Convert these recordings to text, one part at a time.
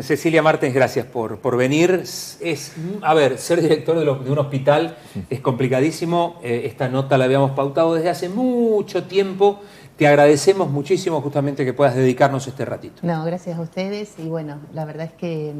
Cecilia Martens, gracias por venir. A ver, ser director de un hospital es complicadísimo. Esta nota la habíamos pautado desde hace mucho tiempo. Te agradecemos muchísimo justamente que puedas dedicarnos este ratito. No, gracias a ustedes. Y bueno, la verdad es que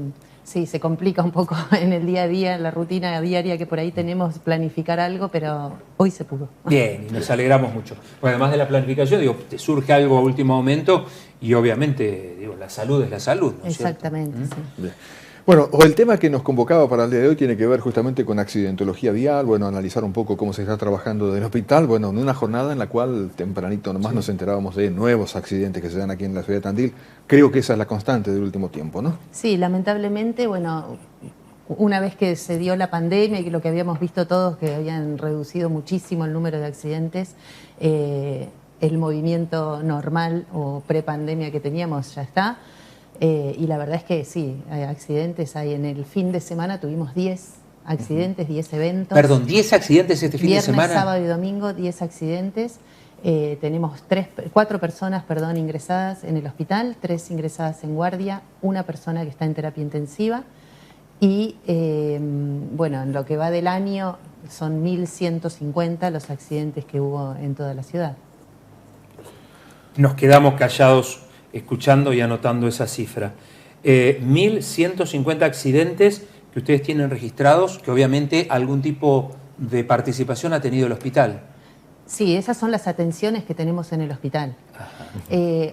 sí, se complica un poco en el día a día, en la rutina diaria que por ahí tenemos, planificar algo, pero hoy se pudo. Bien, y nos alegramos mucho. Bueno, además de la planificación, digo, te surge algo a último momento y obviamente, digo, la salud es la salud, ¿no es cierto? Exactamente, sí. Bien. Bueno, el tema que nos convocaba para el día de hoy tiene que ver justamente con accidentología vial, bueno, analizar un poco cómo se está trabajando desde el hospital, bueno, en una jornada en la cual tempranito nomás nos enterábamos de nuevos accidentes que se dan aquí en la ciudad de Tandil. Creo que esa es la constante del último tiempo, ¿no? Sí, lamentablemente, bueno, una vez que se dio la pandemia y lo que habíamos visto todos, que habían reducido muchísimo el número de accidentes, el movimiento normal o prepandemia que teníamos ya está. Y la verdad es que sí, hay accidentes. En el fin de semana tuvimos 10 accidentes, 10 eventos. Perdón, 10 accidentes este fin de semana. Viernes, sábado y domingo, 10 accidentes. Tenemos 4 personas, ingresadas en el hospital, 3 ingresadas en guardia, 1 persona que está en terapia intensiva. Y bueno, en lo que va del año son 1.150 los accidentes que hubo en toda la ciudad. Nos quedamos callados escuchando y anotando esa cifra. 1.150 accidentes que ustedes tienen registrados, que obviamente algún tipo de participación ha tenido el hospital. Sí, esas son las atenciones que tenemos en el hospital.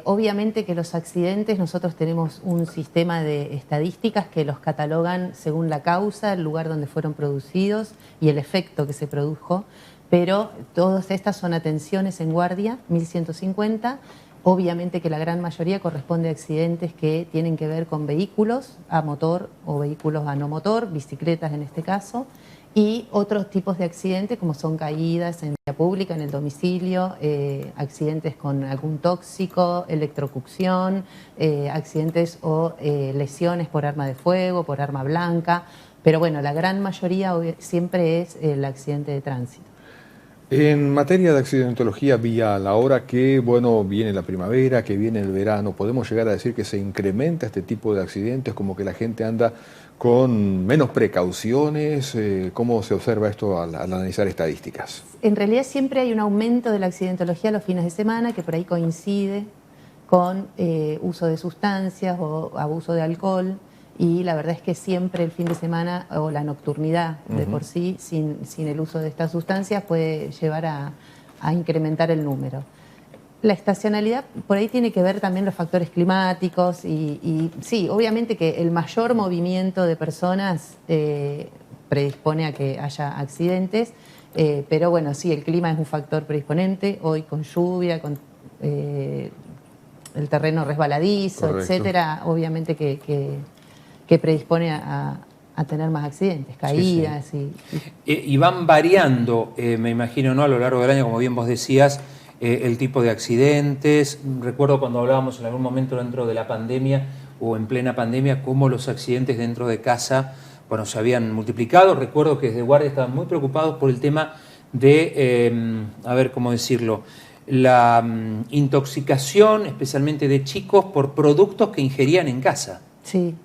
Obviamente que los accidentes, nosotros tenemos un sistema de estadísticas que los catalogan según la causa, el lugar donde fueron producidos y el efecto que se produjo, pero todas estas son atenciones en guardia, 1.150. Obviamente que la gran mayoría corresponde a accidentes que tienen que ver con vehículos a motor o vehículos a no motor, bicicletas en este caso, y otros tipos de accidentes como son caídas en vía pública, en el domicilio, accidentes con algún tóxico, electrocución, accidentes o lesiones por arma de fuego, por arma blanca, pero bueno, la gran mayoría siempre es el accidente de tránsito. En materia de accidentología vial, ahora que bueno, viene la primavera, que viene el verano, ¿podemos llegar a decir que se incrementa este tipo de accidentes, como que la gente anda con menos precauciones? ¿Cómo se observa esto al analizar estadísticas? En realidad siempre hay un aumento de la accidentología los fines de semana, que por ahí coincide con uso de sustancias o abuso de alcohol. Y la verdad es que siempre el fin de semana o la nocturnidad de por sí, sin el uso de estas sustancias, puede llevar a incrementar el número. La estacionalidad por ahí tiene que ver también los factores climáticos y sí, obviamente que el mayor movimiento de personas predispone a que haya accidentes, pero bueno, sí, el clima es un factor predisponente, hoy con lluvia, con el terreno resbaladizo, correcto, etcétera, obviamente que predispone a tener más accidentes, caídas. Sí, sí. Y van variando, me imagino, ¿no?, a lo largo del año, como bien vos decías, el tipo de accidentes. Recuerdo cuando hablábamos en algún momento dentro de la pandemia o en plena pandemia, cómo los accidentes dentro de casa, bueno, se habían multiplicado. Recuerdo que desde guardia estaban muy preocupados por el tema de, a ver cómo decirlo, la intoxicación, especialmente de chicos, por productos que ingerían en casa. Sí.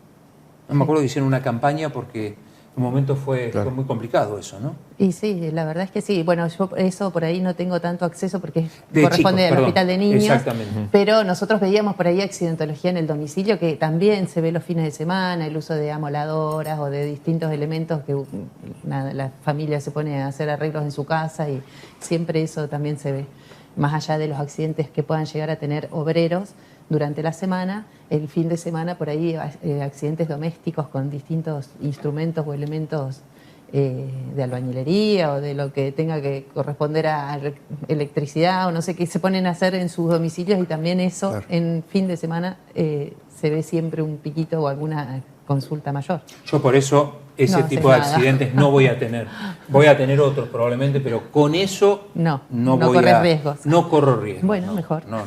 No me acuerdo que hicieron una campaña porque en un momento fue muy complicado eso, ¿no? Y sí, la verdad es que sí. Bueno, yo eso por ahí no tengo tanto acceso porque chicos, corresponde al hospital de niños. Exactamente. Pero nosotros veíamos por ahí accidentología en el domicilio, que también se ve los fines de semana, el uso de amoladoras o de distintos elementos que la familia se pone a hacer arreglos en su casa y siempre eso también se ve. Más allá de los accidentes que puedan llegar a tener obreros durante la semana, el fin de semana por ahí accidentes domésticos con distintos instrumentos o elementos de albañilería o de lo que tenga que corresponder a electricidad o no sé qué se ponen a hacer en sus domicilios, y también eso en fin de semana se ve siempre un piquito o alguna consulta mayor. Yo por eso ese tipo de accidentes no voy a tener. Voy a tener otros probablemente, pero con eso no corres riesgos. No corro riesgos. Bueno, no, mejor. No.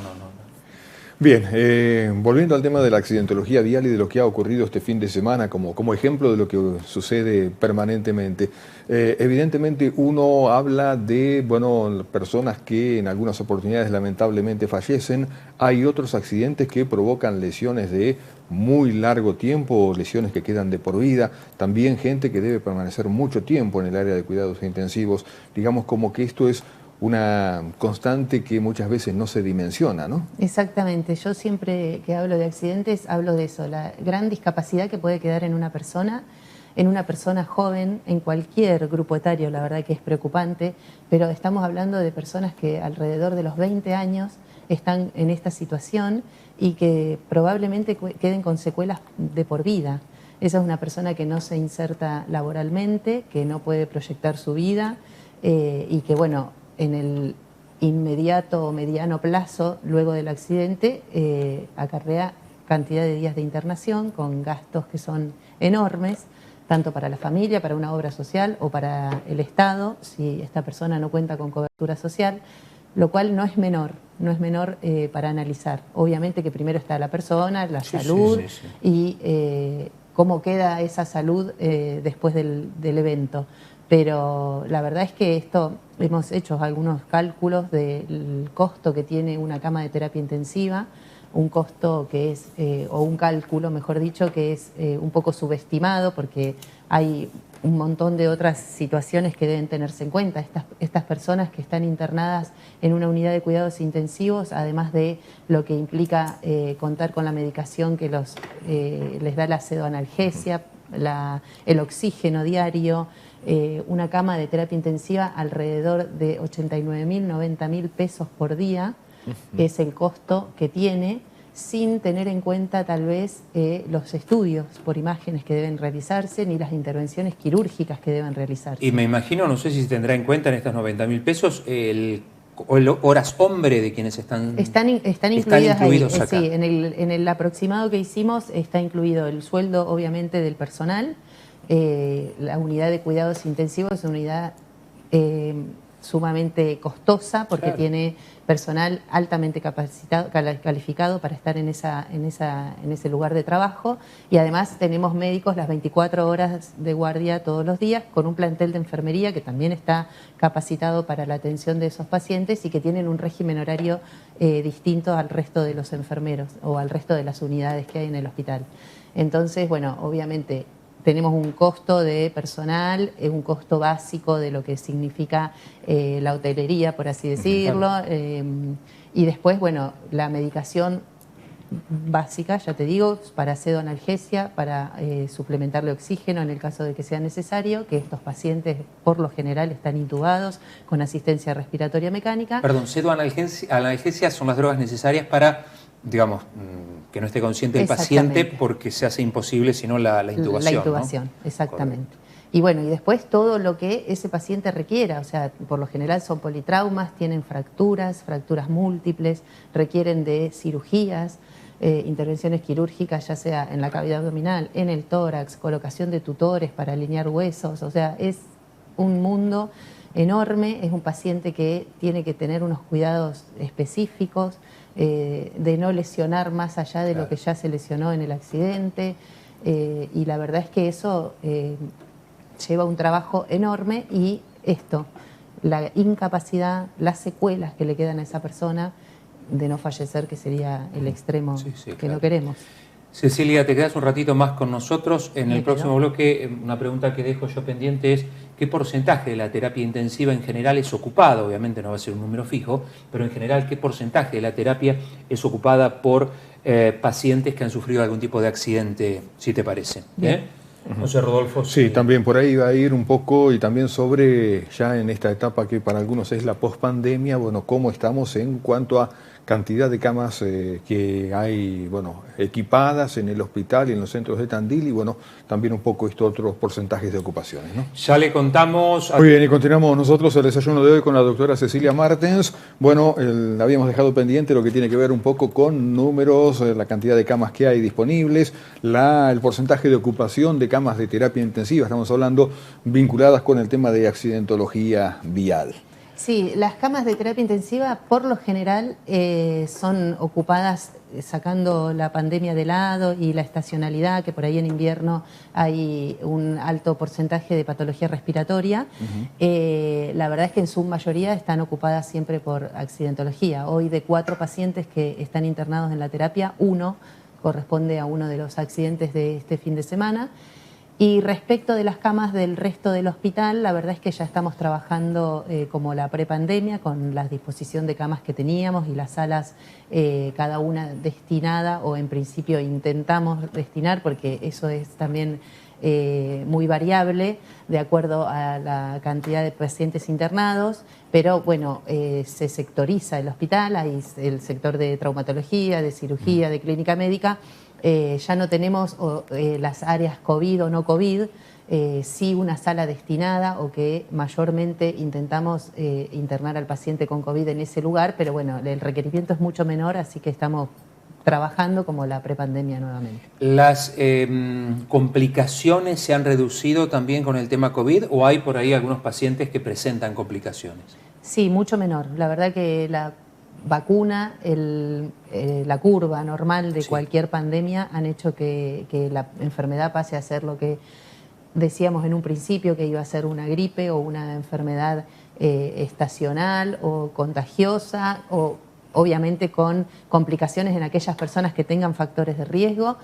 Bien, volviendo al tema de la accidentología vial y de lo que ha ocurrido este fin de semana como ejemplo de lo que sucede permanentemente, evidentemente uno habla de, bueno, personas que en algunas oportunidades lamentablemente fallecen, hay otros accidentes que provocan lesiones de muy largo tiempo, lesiones que quedan de por vida, también gente que debe permanecer mucho tiempo en el área de cuidados intensivos, digamos como que esto es una constante que muchas veces no se dimensiona, ¿no? Exactamente, yo siempre que hablo de accidentes hablo de eso, la gran discapacidad que puede quedar en una persona joven, en cualquier grupo etario, la verdad que es preocupante, pero estamos hablando de personas que alrededor de los 20 años están en esta situación y que probablemente queden con secuelas de por vida. Esa es una persona que no se inserta laboralmente, que no puede proyectar su vida y que, bueno, en el inmediato o mediano plazo, luego del accidente, acarrea cantidad de días de internación con gastos que son enormes, tanto para la familia, para una obra social o para el Estado, si esta persona no cuenta con cobertura social, lo cual no es menor para analizar. Obviamente que primero está la persona, la salud y cómo queda esa salud después del evento. Pero la verdad es que hemos hecho algunos cálculos del costo que tiene una cama de terapia intensiva, un costo que es, o un cálculo, mejor dicho, que es un poco subestimado porque hay un montón de otras situaciones que deben tenerse en cuenta. Estas personas que están internadas en una unidad de cuidados intensivos, además de lo que implica contar con la medicación que les da la sedoanalgesia, el oxígeno diario, una cama de terapia intensiva alrededor de 89.000, 90.000 pesos por día, es el costo que tiene, sin tener en cuenta tal vez los estudios por imágenes que deben realizarse, ni las intervenciones quirúrgicas que deben realizarse. Y me imagino, no sé si se tendrá en cuenta en estos 90.000 pesos el horas hombre de quienes están incluidas ahí. Acá. Sí, en el aproximado que hicimos está incluido el sueldo, obviamente, del personal. La unidad de cuidados intensivos es una unidad sumamente costosa porque tiene personal altamente capacitado, calificado para estar en ese lugar de trabajo, y además tenemos médicos las 24 horas de guardia todos los días, con un plantel de enfermería que también está capacitado para la atención de esos pacientes y que tienen un régimen horario distinto al resto de los enfermeros o al resto de las unidades que hay en el hospital. Entonces, bueno, obviamente tenemos un costo de personal, un costo básico de lo que significa la hotelería, por así decirlo, y después, bueno, la medicación básica, ya te digo, para sedoanalgesia, para suplementarle oxígeno en el caso de que sea necesario, que estos pacientes por lo general están intubados con asistencia respiratoria mecánica. Perdón, sedoanalgesia son las drogas necesarias para, digamos, que no esté consciente el paciente porque se hace imposible sino la intubación. La intubación, ¿no? Exactamente. Correcto. Y bueno, y después todo lo que ese paciente requiera, o sea, por lo general son politraumas, tienen fracturas múltiples, requieren de cirugías, intervenciones quirúrgicas, ya sea en la cavidad abdominal, en el tórax, colocación de tutores para alinear huesos, o sea, es un mundo enorme, es un paciente que tiene que tener unos cuidados específicos, de no lesionar más allá de lo que ya se lesionó en el accidente, y la verdad es que eso lleva un trabajo enorme, y la incapacidad, las secuelas que le quedan a esa persona de no fallecer, que sería el extremo que no queremos. Cecilia, te quedas un ratito más con nosotros. En el próximo bloque, una pregunta que dejo yo pendiente es ¿qué porcentaje de la terapia intensiva en general es ocupada? Obviamente no va a ser un número fijo, pero en general, ¿qué porcentaje de la terapia es ocupada por pacientes que han sufrido algún tipo de accidente, si te parece? No sé, Rodolfo. Sí, también por ahí va a ir un poco, y también sobre, ya en esta etapa que para algunos es la pospandemia, bueno, cómo estamos en cuanto a cantidad de camas que hay, bueno, equipadas en el hospital y en los centros de Tandil, y bueno, también un poco estos otros porcentajes de ocupaciones, ¿no? Ya le contamos... Muy bien, y continuamos nosotros el desayuno de hoy con la doctora Cecilia Martens. Bueno, habíamos dejado pendiente lo que tiene que ver un poco con números, la cantidad de camas que hay disponibles, el porcentaje de ocupación de camas de terapia intensiva, estamos hablando vinculadas con el tema de accidentología vial. Sí, las camas de terapia intensiva por lo general son ocupadas sacando la pandemia de lado y la estacionalidad, que por ahí en invierno hay un alto porcentaje de patología respiratoria. La verdad es que en su mayoría están ocupadas siempre por accidentología. Hoy de 4 pacientes que están internados en la terapia, 1 corresponde a uno de los accidentes de este fin de semana. Y respecto de las camas del resto del hospital, la verdad es que ya estamos trabajando como la prepandemia, con la disposición de camas que teníamos y las salas, cada una destinada, o en principio intentamos destinar, porque eso es también muy variable de acuerdo a la cantidad de pacientes internados, pero bueno, se sectoriza el hospital, hay el sector de traumatología, de cirugía, de clínica médica. Ya no tenemos las áreas COVID o no COVID, sí una sala destinada, o que mayormente intentamos internar al paciente con COVID en ese lugar, pero bueno, el requerimiento es mucho menor, así que estamos trabajando como la prepandemia nuevamente. ¿Las complicaciones se han reducido también con el tema COVID o hay por ahí algunos pacientes que presentan complicaciones? Sí, mucho menor. La verdad que la vacuna, la curva normal de cualquier pandemia han hecho que la enfermedad pase a ser lo que decíamos en un principio, que iba a ser una gripe o una enfermedad estacional o contagiosa, o obviamente con complicaciones en aquellas personas que tengan factores de riesgo,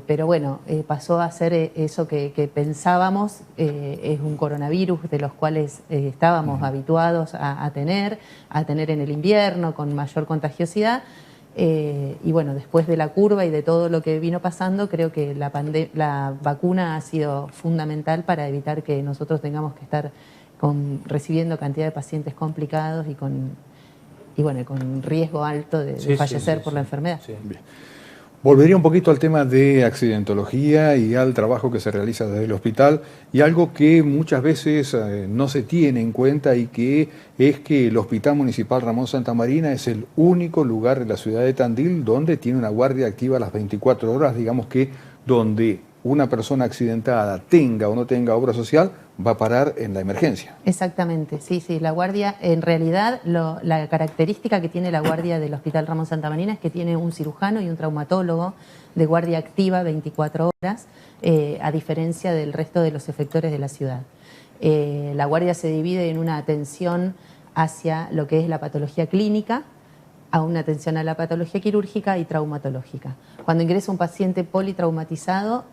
pero bueno, pasó a ser eso que pensábamos, es un coronavirus de los cuales estábamos habituados a tener en el invierno con mayor contagiosidad. Y bueno, después de la curva y de todo lo que vino pasando, creo que la vacuna ha sido fundamental para evitar que nosotros tengamos que estar recibiendo cantidad de pacientes complicados y con riesgo alto de fallecer por la enfermedad. Sí. Bien. Volvería un poquito al tema de accidentología y al trabajo que se realiza desde el hospital, y algo que muchas veces no se tiene en cuenta, y que es que el Hospital Municipal Ramón Santamarina es el único lugar de la ciudad de Tandil donde tiene una guardia activa a las 24 horas, digamos que donde una persona accidentada tenga o no tenga obra social, va a parar en la emergencia. Exactamente, sí, la guardia, en realidad la característica que tiene la guardia del Hospital Ramón Santamarina es que tiene un cirujano y un traumatólogo de guardia activa 24 horas, a diferencia del resto de los efectores de la ciudad. La guardia se divide en una atención hacia lo que es la patología clínica, a una atención a la patología quirúrgica y traumatológica. Cuando ingresa un paciente politraumatizado,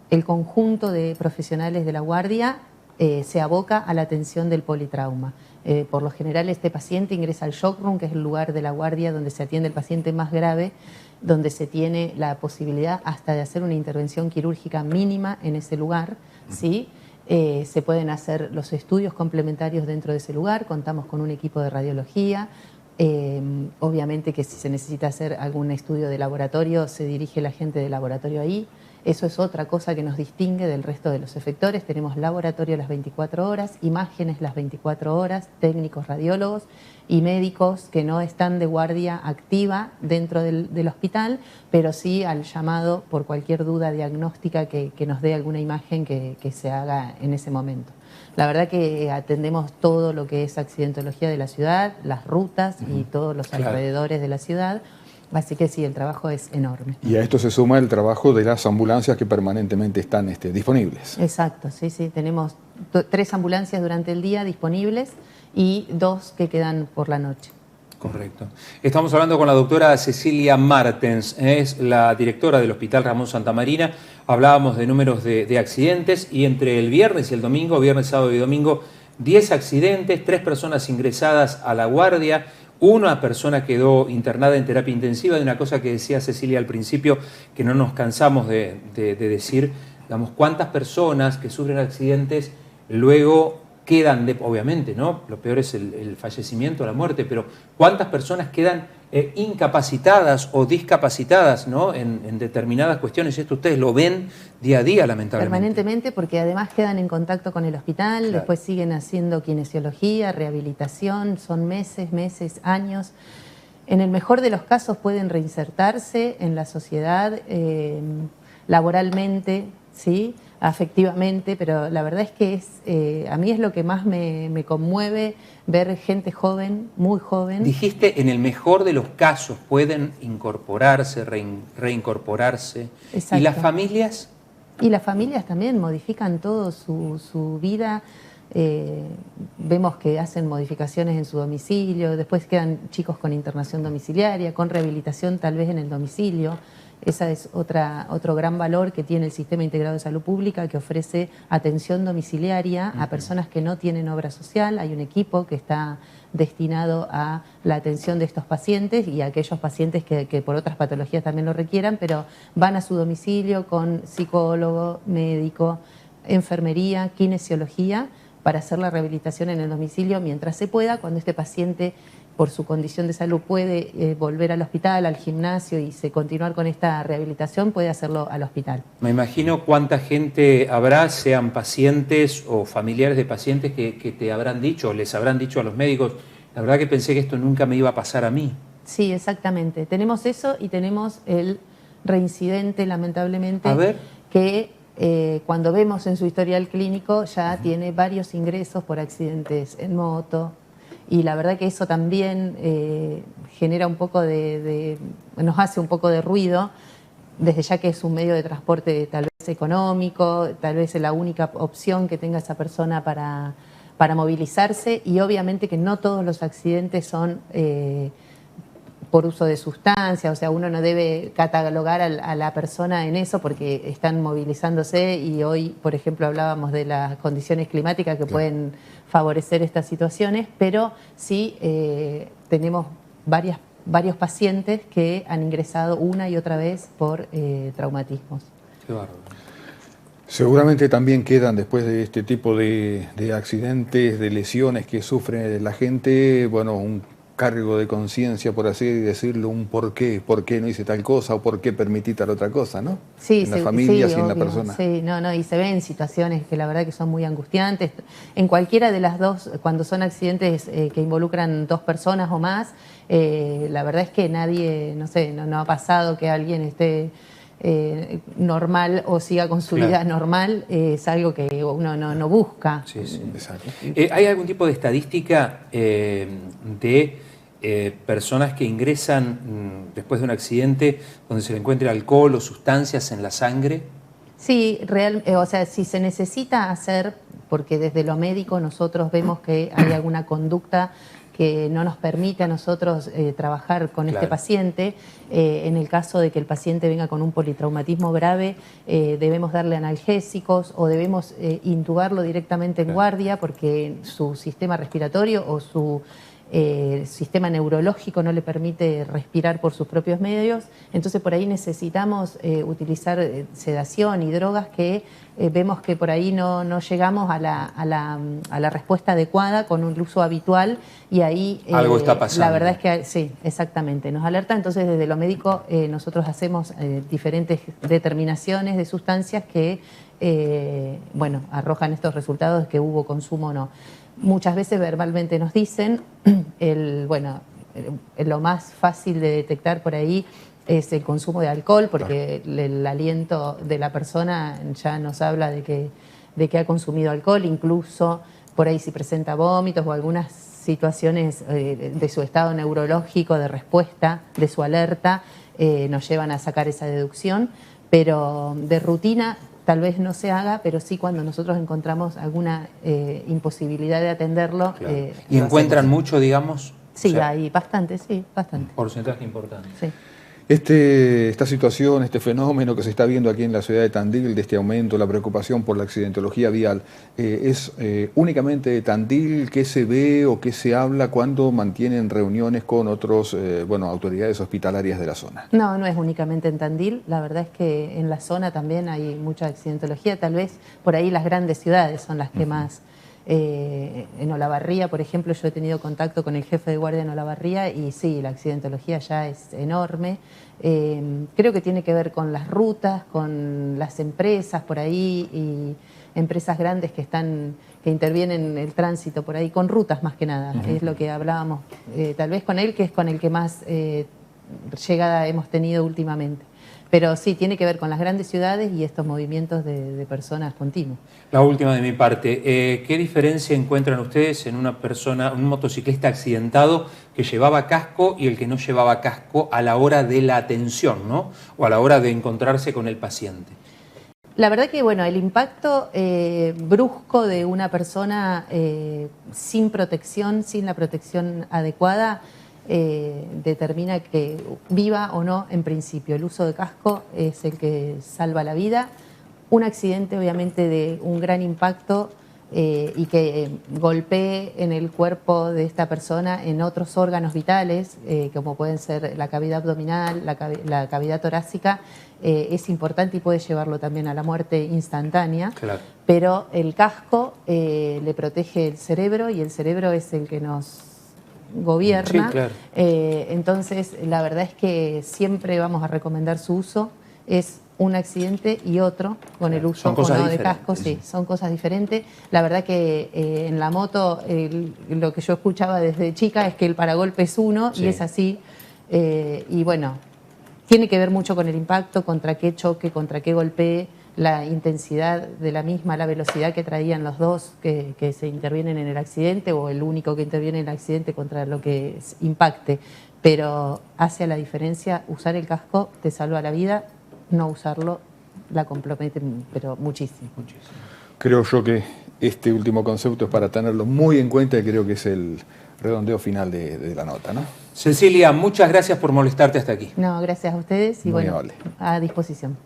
el conjunto de profesionales de la guardia se aboca a la atención del politrauma. Por lo general, este paciente ingresa al shock room, que es el lugar de la guardia donde se atiende el paciente más grave, donde se tiene la posibilidad hasta de hacer una intervención quirúrgica mínima en ese lugar, ¿sí? Se pueden hacer los estudios complementarios dentro de ese lugar, contamos con un equipo de radiología. Obviamente que si se necesita hacer algún estudio de laboratorio, se dirige la gente de laboratorio ahí. Eso es otra cosa que nos distingue del resto de los efectores. Tenemos laboratorio las 24 horas, imágenes las 24 horas, técnicos radiólogos y médicos que no están de guardia activa dentro del hospital, pero sí al llamado por cualquier duda diagnóstica que nos dé alguna imagen que se haga en ese momento. La verdad que atendemos todo lo que es accidentología de la ciudad, las rutas y todos los alrededores de la ciudad. Así que sí, el trabajo es enorme. Y a esto se suma el trabajo de las ambulancias que permanentemente están disponibles. Exacto, sí. Tenemos 3 ambulancias durante el día disponibles y 2 que quedan por la noche. Correcto. Estamos hablando con la doctora Cecilia Martens, es la directora del Hospital Ramón Santamarina. Hablábamos de números de accidentes, y entre el viernes y el domingo, viernes, sábado y domingo, 10 accidentes, 3 personas ingresadas a la guardia. Una persona quedó internada en terapia intensiva. De una cosa que decía Cecilia al principio, que no nos cansamos de decir, digamos, cuántas personas que sufren accidentes luego quedan, obviamente, ¿no? Lo peor es el fallecimiento, la muerte, pero cuántas personas quedan incapacitadas o discapacitadas, ¿no? En determinadas cuestiones. Esto ustedes lo ven día a día, lamentablemente. Permanentemente, porque además quedan en contacto con el hospital, claro. Después siguen haciendo kinesiología, rehabilitación, son meses, años. En el mejor de los casos pueden reinsertarse en la sociedad laboralmente, ¿sí? afectivamente, pero la verdad es que a mí es lo que más me conmueve ver gente joven, muy joven. Dijiste, en el mejor de los casos pueden incorporarse, reincorporarse. Exacto. ¿Y las familias? Y las familias también modifican todo su vida. Vemos que hacen modificaciones en su domicilio, después quedan chicos con internación domiciliaria, con rehabilitación tal vez en el domicilio. Esa es otro gran valor que tiene el Sistema Integrado de Salud Pública, que ofrece atención domiciliaria a personas que no tienen obra social. Hay un equipo que está destinado a la atención de estos pacientes y a aquellos pacientes que por otras patologías también lo requieran, pero van a su domicilio con psicólogo, médico, enfermería, kinesiología, para hacer la rehabilitación en el domicilio mientras se pueda. Cuando este paciente, por su condición de salud, puede volver al hospital, al gimnasio y continuar con esta rehabilitación, puede hacerlo al hospital. Me imagino cuánta gente habrá, sean pacientes o familiares de pacientes, que te habrán dicho o les habrán dicho a los médicos: la verdad que pensé que esto nunca me iba a pasar a mí. Sí, exactamente. Tenemos eso y tenemos el reincidente, lamentablemente, A ver. que cuando vemos en su historial clínico ya tiene varios ingresos por accidentes en moto, y la verdad que eso también genera un poco nos hace un poco de ruido, desde ya que es un medio de transporte tal vez económico, tal vez es la única opción que tenga esa persona para movilizarse, y obviamente que no todos los accidentes son por uso de sustancias. O sea, uno no debe catalogar a la persona en eso porque están movilizándose, y hoy, por ejemplo, hablábamos de las condiciones climáticas que pueden favorecer estas situaciones, pero sí tenemos varios pacientes que han ingresado una y otra vez por traumatismos. Qué bárbaro. Seguramente también quedan, después de este tipo de accidentes, de lesiones que sufre la gente, bueno, un cargo de conciencia, por así decirlo, un por qué no hice tal cosa o por qué permití tal otra cosa, ¿no? Sí, en la familia, sí, en la obvio, persona. Sí, y se ven situaciones que la verdad que son muy angustiantes. En cualquiera de las dos, cuando son accidentes que involucran dos personas o más, la verdad es que nadie, no ha pasado que alguien esté normal o siga con su vida normal. Es algo que uno no busca. Sí, sí. Exacto. ¿Hay algún tipo de estadística de personas que ingresan después de un accidente donde se le encuentre alcohol o sustancias en la sangre? Sí, o sea, si se necesita hacer, porque desde lo médico nosotros vemos que hay alguna conducta que no nos permite a nosotros trabajar con este paciente. En el caso de que el paciente venga con un politraumatismo grave, debemos darle analgésicos o debemos intubarlo directamente en guardia, porque su sistema respiratorio o su sistema neurológico no le permite respirar por sus propios medios. Entonces por ahí necesitamos utilizar sedación y drogas que vemos que por ahí no llegamos a la respuesta adecuada con un uso habitual, y ahí algo está pasando. La verdad es que sí, exactamente, nos alerta. Entonces desde lo médico nosotros hacemos diferentes determinaciones de sustancias que arrojan estos resultados de que hubo consumo o no. Muchas veces verbalmente nos dicen, lo más fácil de detectar por ahí es el consumo de alcohol, porque el aliento de la persona ya nos habla de que ha consumido alcohol. Incluso por ahí si presenta vómitos o algunas situaciones de su estado neurológico, de respuesta, de su alerta, nos llevan a sacar esa deducción, pero de rutina tal vez no se haga, pero sí cuando nosotros encontramos alguna imposibilidad de atenderlo. ¿Y encuentran mucho, digamos? Sí, hay bastante, sí, bastante. Un porcentaje importante. Sí. Esta situación, este fenómeno que se está viendo aquí en la ciudad de Tandil, de este aumento, la preocupación por la accidentología vial, ¿es únicamente de Tandil? ¿Qué se ve o qué se habla cuando mantienen reuniones con otros, autoridades hospitalarias de la zona? No es únicamente en Tandil. La verdad es que en la zona también hay mucha accidentología. Tal vez por ahí las grandes ciudades son las que más... en Olavarría, por ejemplo, yo he tenido contacto con el jefe de guardia en Olavarría y sí, la accidentología ya es enorme. Creo que tiene que ver con las rutas, con las empresas por ahí, y empresas grandes que intervienen en el tránsito por ahí, con rutas más que nada. Es lo que hablábamos tal vez con él, que es con el que más llegada hemos tenido últimamente. Pero sí, tiene que ver con las grandes ciudades y estos movimientos de personas continuos. La última de mi parte, ¿qué diferencia encuentran ustedes en una persona, un motociclista accidentado que llevaba casco y el que no llevaba casco a la hora de la atención, ¿no? O a la hora de encontrarse con el paciente? La verdad que, bueno, el impacto brusco de una persona sin protección, sin la protección adecuada, determina que viva o no en principio. El uso de casco es el que salva la vida. Un accidente obviamente de un gran impacto y que golpee en el cuerpo de esta persona en otros órganos vitales, como pueden ser la cavidad abdominal, la cavidad torácica, es importante y puede llevarlo también a la muerte instantánea. Claro. Pero el casco le protege el cerebro y el cerebro es el que nos gobierna. Sí, claro. Entonces, la verdad es que siempre vamos a recomendar su uso. Es un accidente y otro con el uso o no de casco, sí, son cosas diferentes. La verdad que en la moto lo que yo escuchaba desde chica es que el paragolpe es uno, sí, y es así. Y bueno, tiene que ver mucho con el impacto, contra qué choque, contra qué golpee, la intensidad de la misma, la velocidad que traían los dos que se intervienen en el accidente o el único que interviene en el accidente contra lo que impacte. Pero hace la diferencia, usar el casco te salva la vida, no usarlo la compromete, pero muchísimo. Creo yo que este último concepto es para tenerlo muy en cuenta y creo que es el redondeo final de la nota, ¿no? Cecilia, muchas gracias por molestarte hasta aquí. No, gracias a ustedes y muy bueno, amable. a disposición.